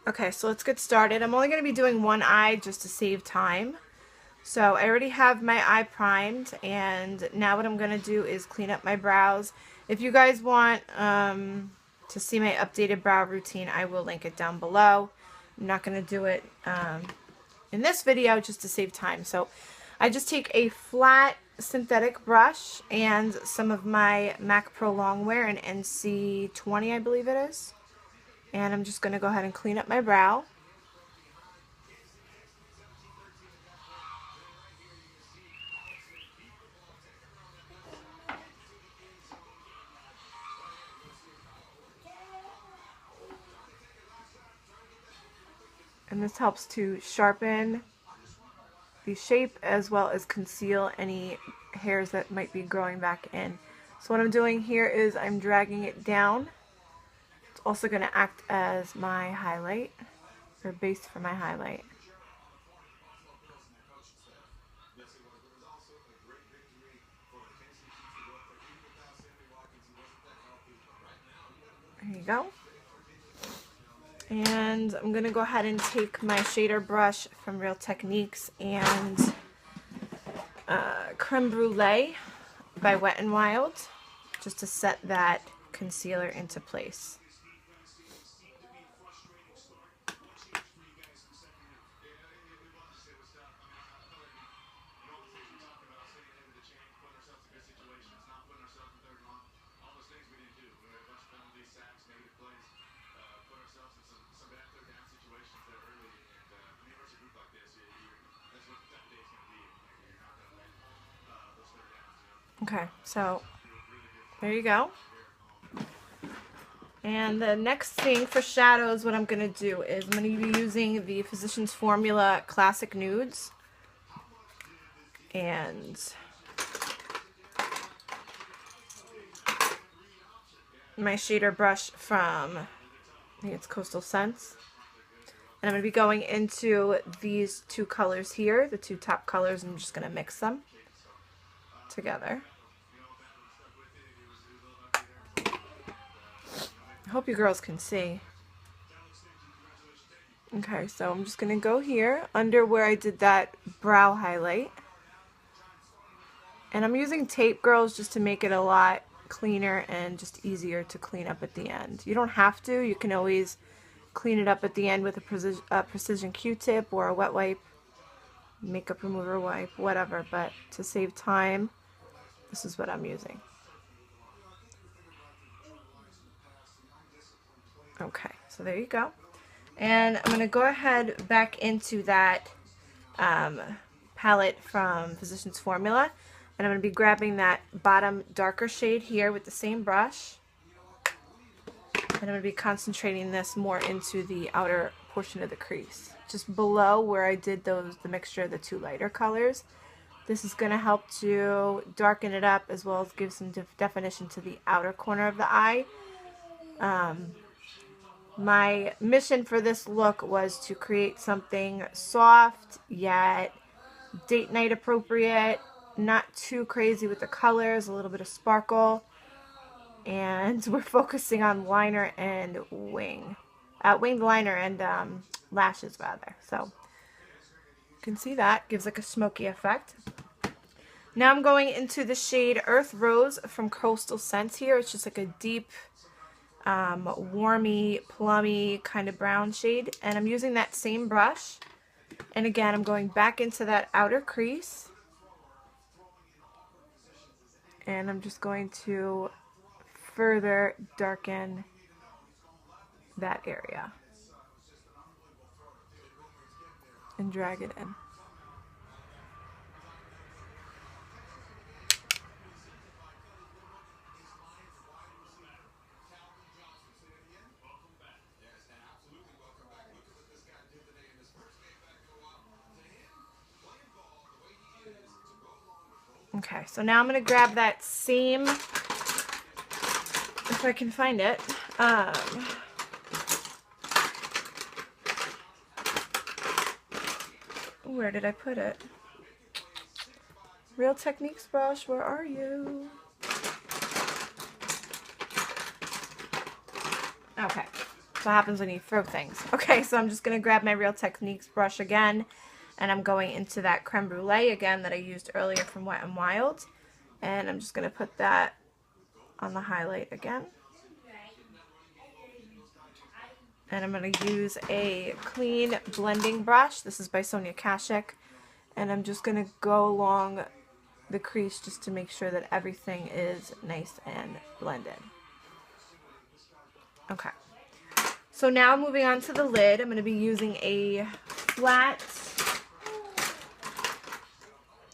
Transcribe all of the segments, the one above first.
Okay, so let's get started. I'm only going to be doing one eye just to save time. So I already have my eye primed, and now what I'm going to do is clean up my brows. If you guys want to see my updated brow routine, I will link it down below. I'm not going to do it in this video just to save time. So I just take a flat synthetic brush and some of my MAC Pro Longwear in NC20, I believe it is. And I'm just going to go ahead and clean up my brow. And this helps to sharpen the shape as well as conceal any hairs that might be growing back in. So what I'm doing here is I'm dragging it down. It's also going to act as my highlight, or base for my highlight. There you go. And I'm going to go ahead and take my shader brush from Real Techniques and Creme Brulee by Wet n Wild, just to set that concealer into place. Okay, so there you go. And the next thing for shadows, what I'm going to do is I'm going to be using the Physicians Formula Classic Nudes. And my shader brush from, I think it's Coastal Scents. And I'm going to be going into these two colors here, the two top colors, and I'm just going to mix them together. I hope you girls can see. Okay, so I'm just going to go here under where I did that brow highlight. And I'm using tape, girls, just to make it a lot cleaner and just easier to clean up at the end. You don't have to. You can always clean it up at the end with a precision Q-tip or a wet wipe, makeup remover wipe, whatever. But to save time, this is what I'm using. Okay, so there you go. And I'm going to go ahead back into that palette from Physicians Formula. And I'm going to be grabbing that bottom darker shade here with the same brush. And I'm going to be concentrating this more into the outer portion of the crease. Just below where I did the mixture of the two lighter colors. This is going to help to darken it up as well as give some definition to the outer corner of the eye. My mission for this look was to create something soft yet date night appropriate, not too crazy with the colors, a little bit of sparkle, and we're focusing on liner and winged liner and lashes rather. So you can see that gives like a smoky effect. Now I'm going into the shade Earth Rose from Coastal Scents here. It's just like a deep warmy, plummy kind of brown shade, and I'm using that same brush, and again I'm going back into that outer crease, and I'm just going to further darken that area and drag it in. Okay, so now I'm going to grab that same, if I can find it, where did I put it? Real Techniques brush, where are you? Okay. That's what happens when you throw things. Okay, so I'm just going to grab my Real Techniques brush again, and I'm going into that creme brulee again that I used earlier from Wet n Wild, and I'm just going to put that on the highlight again. And I'm going to use a clean blending brush. This is by Sonia Kashuk, and I'm just going to go along the crease just to make sure that everything is nice and blended. Okay. So now moving on to the lid, I'm going to be using a flat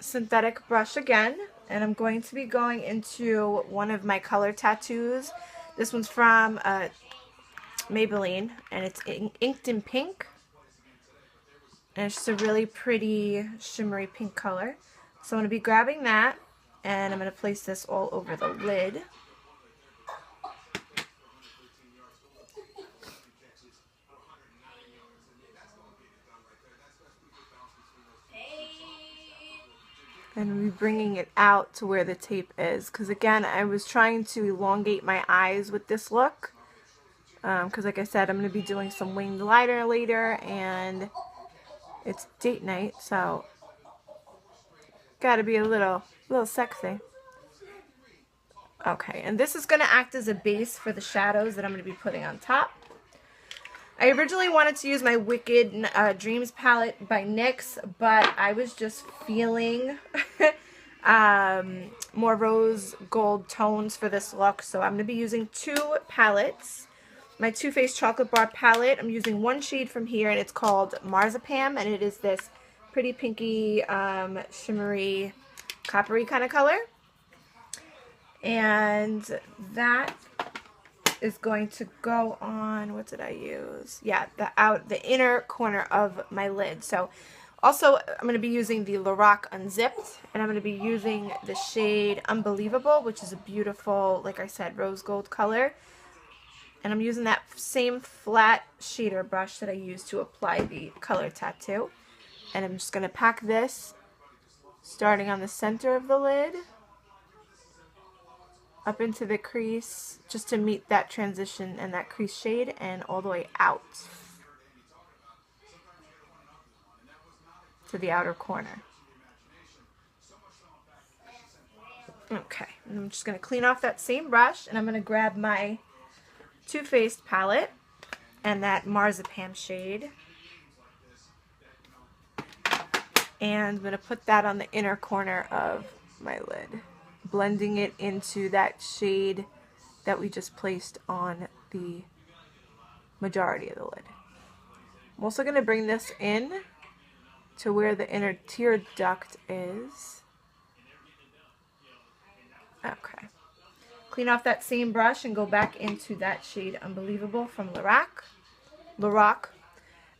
synthetic brush again, and I'm going to be going into one of my color tattoos. This one's from Maybelline, and it's inked in pink, and it's just a really pretty shimmery pink color. So I'm going to be grabbing that, and I'm going to place this all over the lid. And we'll be bringing it out to where the tape is, because again, I was trying to elongate my eyes with this look, because like I said, I'm going to be doing some winged liner later, and it's date night, so gotta be a little sexy. Okay, and this is going to act as a base for the shadows that I'm going to be putting on top. I originally wanted to use my Wicked Dreams palette by NYX, but I was just feeling more rose gold tones for this look, so I'm going to be using two palettes. My Too Faced Chocolate Bar palette, I'm using one shade from here, and it's called Marzipan, and it is this pretty pinky, shimmery, coppery kind of color. And that is going to go on, what did I use? Yeah, the inner corner of my lid. So also I'm going to be using the Lorac Unzipped, and I'm going to be using the shade Unbelievable, which is a beautiful, like I said, rose gold color. And I'm using that same flat shader brush that I used to apply the color tattoo. And I'm just going to pack this starting on the center of the lid up into the crease, just to meet that transition and that crease shade, and all the way out to the outer corner. Okay, and I'm just going to clean off that same brush, and I'm going to grab my Too Faced palette and that Marzipan shade, and I'm going to put that on the inner corner of my lid, blending it into that shade that we just placed on the majority of the lid. I'm also going to bring this in to where the inner tear duct is. Okay. Clean off that same brush and go back into that shade Unbelievable from Lorac.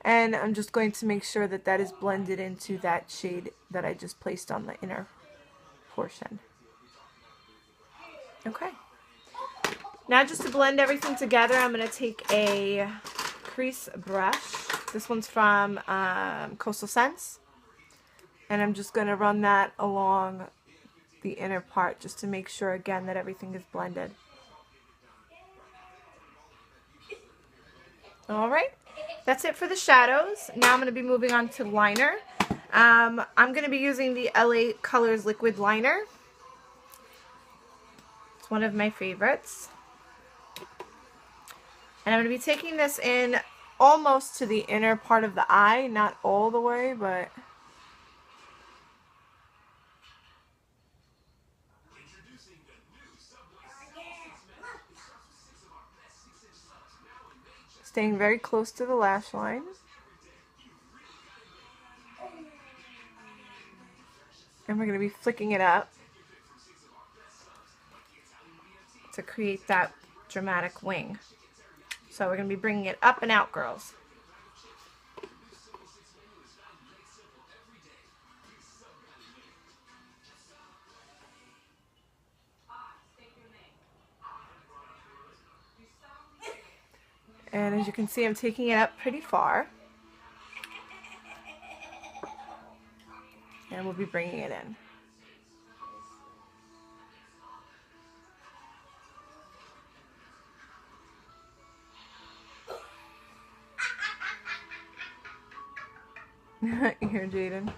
And I'm just going to make sure that that is blended into that shade that I just placed on the inner portion. Okay. Now just to blend everything together, I'm going to take a crease brush. This one's from Coastal Scents. And I'm just going to run that along the inner part just to make sure again that everything is blended. Alright, that's it for the shadows. Now I'm going to be moving on to liner. I'm going to be using the LA Colors Liquid Liner. It's one of my favorites. And I'm going to be taking this in almost to the inner part of the eye, not all the way, but staying very close to the lash line. And we're going to be flicking it up to create that dramatic wing. So we're going to be bringing it up and out, girls. And as you can see, I'm taking it up pretty far. And we'll be bringing it in. You hear Jaden?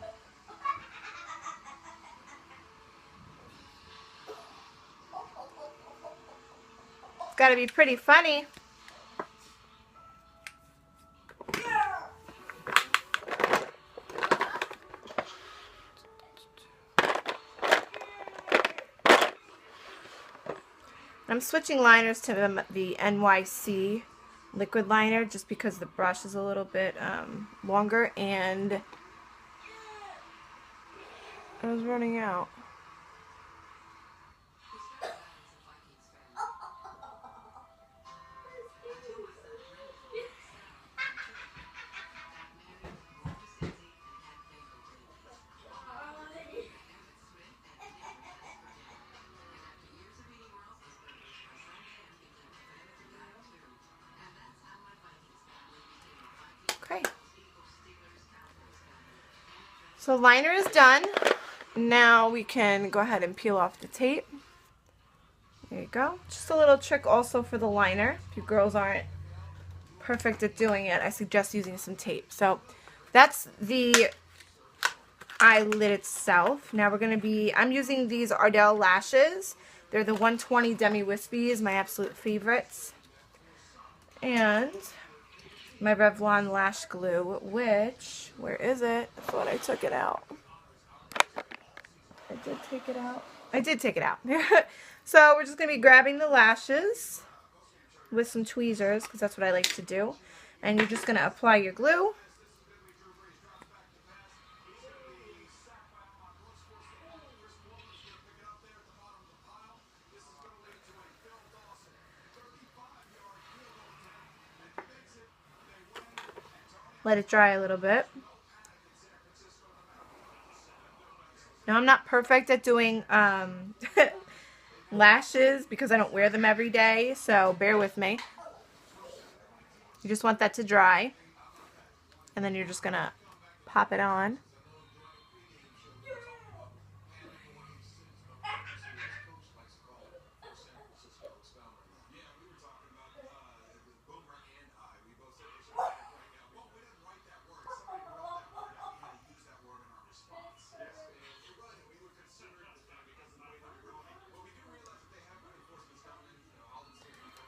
It's got to be pretty funny. I'm switching liners to the NYC liquid liner just because the brush is a little bit longer and I was running out. Okay. So liner is done. Now we can go ahead and peel off the tape. There you go. Just a little trick also for the liner. If you girls aren't perfect at doing it, I suggest using some tape. So that's the eyelid itself. Now we're going to be, I'm using these Ardell lashes. They're the 120 Demi Wispies, my absolute favorites. And my Revlon lash glue, which, where is it? I thought I took it out. I did take it out. I did take it out. So we're just going to be grabbing the lashes with some tweezers, because that's what I like to do. And you're just going to apply your glue. Let it dry a little bit. Now I'm not perfect at doing lashes because I don't wear them every day, so bear with me. You just want that to dry, and then you're just gonna pop it on.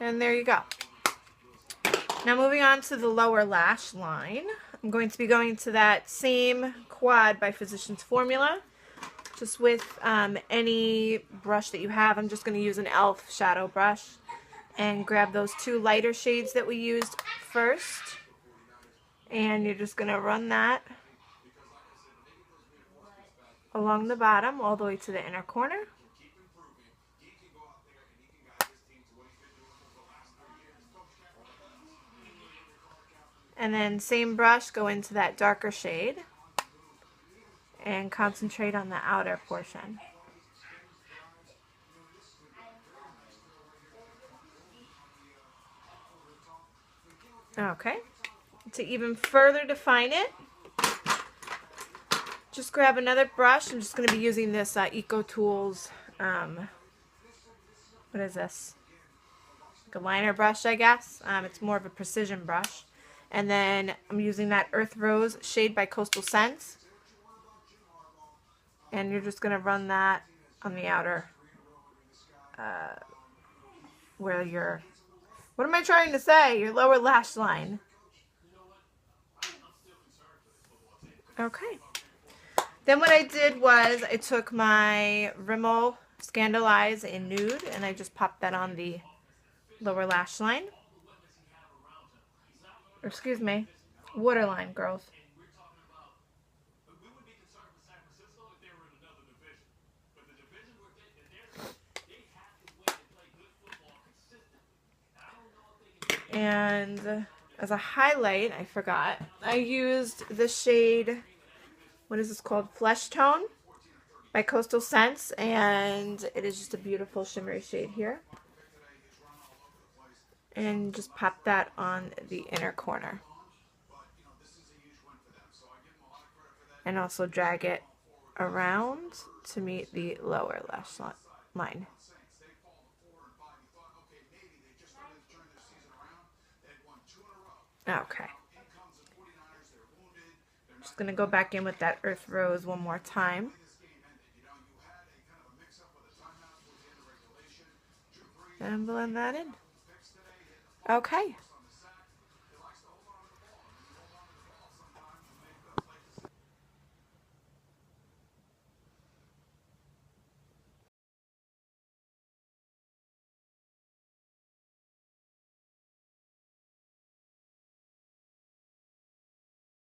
And there you go. Now moving on to the lower lash line. I'm going to be going to that same quad by Physicians Formula. Just with any brush that you have. I'm just going to use an e.l.f. shadow brush. And grab those two lighter shades that we used first. And you're just going to run that along the bottom all the way to the inner corner. And then same brush, go into that darker shade and concentrate on the outer portion. Okay, to even further define it, just grab another brush. I'm just going to be using this Eco Tools, what is this? Like a liner brush, I guess. It's more of a precision brush. And then I'm using that Earth Rose shade by Coastal Scents. And you're just going to run that on the outer, where your, what am I trying to say? Your lower lash line. Okay. Then what I did was I took my Rimmel Scandalize in Nude and I just popped that on the lower lash line. Or excuse me, waterline, girls. And as a highlight, I forgot, I used the shade, what is this called? Flesh Tone by Coastal Scents, and it is just a beautiful shimmery shade here. And just pop that on the inner corner. And also drag it around to meet the lower lash line. Okay. Just going to go back in with that Earth Rose one more time. And blend that in. Okay,